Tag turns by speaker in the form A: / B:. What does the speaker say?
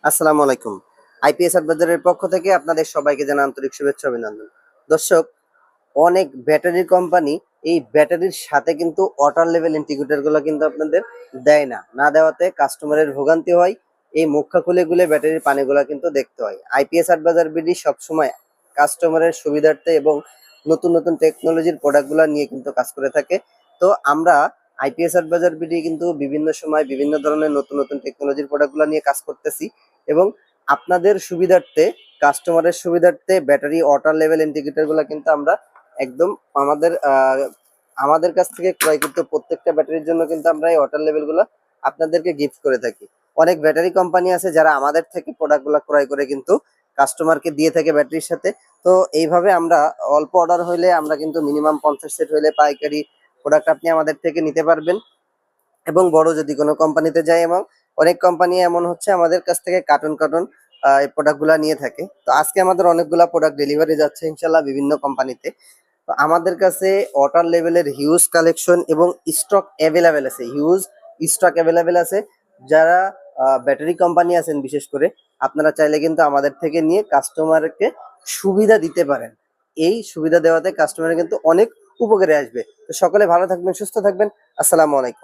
A: আসসালামু আলাইকুম। আইপিএস বাজারের পক্ষ থেকে আপনাদের সবাইকে জানাই আন্তরিক শুভেচ্ছা অভিনন্দন। দর্শক, অনেক ব্যাটারি কোম্পানি এই ব্যাটারির সাথে কিন্তু ওয়াটার লেভেল ইন্ডিকেটর গুলো কিন্তু আপনাদের দেয় না। না দেওয়াতে কাস্টমারের ভোগান্তি হয়। এই মুখা খুলে খুলে ব্যাটারির পানিগুলা কিন্তু দেখতে হয়। আইপিএস বাজার বিডি সবসময় কাস্টমারের সুবিধার্থে এবং নতুন নতুন টেকনোলজির প্রোডাক্টগুলো নিয়ে কিন্তু কাজ করে থাকে। তো আমরা আইপিএস বাজার বিডি কিন্তু বিভিন্ন সময় বিভিন্ন ধরনের নতুন নতুন টেকনোলজির প্রোডাক্টগুলো নিয়ে কাজ করতেছি এবং আপনাদের সুবিধার্থে কাস্টমারের সুবিধার্থে ব্যাটারি ওয়াটার লেভেল ইন্ডিকেটর গুলা কিন্তু আমরা একদম আমাদের কাছ থেকে ক্রয়কৃত প্রত্যেকটা ব্যাটারির জন্য কিন্তু আমরা এই ওয়াটার লেভেল গুলো আপনাদেরকে গিফট করে থাকি। অনেক ব্যাটারি কোম্পানি আছে যারা আমাদের থেকে প্রোডাক্ট গুলা ক্রয় করে কিন্তু কাস্টমারকে দিয়ে থাকে ব্যাটারির সাথে। তো এইভাবে আমরা অল্প অর্ডার হইলে আমরা কিন্তু মিনিমাম 50 সেট হইলে পাইকারি প্রোডাক্ট আপনি আমাদের থেকে নিতে পারবেন। এবং বড় যদি কোনো কোম্পানিতে যায় এবং অনেক কোম্পানি এমন হচ্ছে আমাদের কাছ থেকে কার্টন কার্টন এই প্রোডাক্টগুলা নিয়ে থাকে। তো আজকে আমাদের অনেকগুলা প্রোডাক্ট ডেলিভারি যাচ্ছে ইনশাল্লাহ বিভিন্ন কোম্পানিতে। তো আমাদের কাছে ওয়াটার লেভেলের হিউজ কালেকশন এবং স্টক অ্যাভেলেবেল আছে, হিউজ স্টক অ্যাভেলেবেল আছে। যারা ব্যাটারি কোম্পানি আছেন বিশেষ করে, আপনারা চাইলে কিন্তু আমাদের থেকে নিয়ে কাস্টমারকে সুবিধা দিতে পারেন। এই সুবিধা দেওয়াতে কাস্টমারের কিন্তু অনেক উপকারে আসবে। তো সকলে ভালো থাকবেন, সুস্থ থাকবেন। আসসালামু আলাইকুম।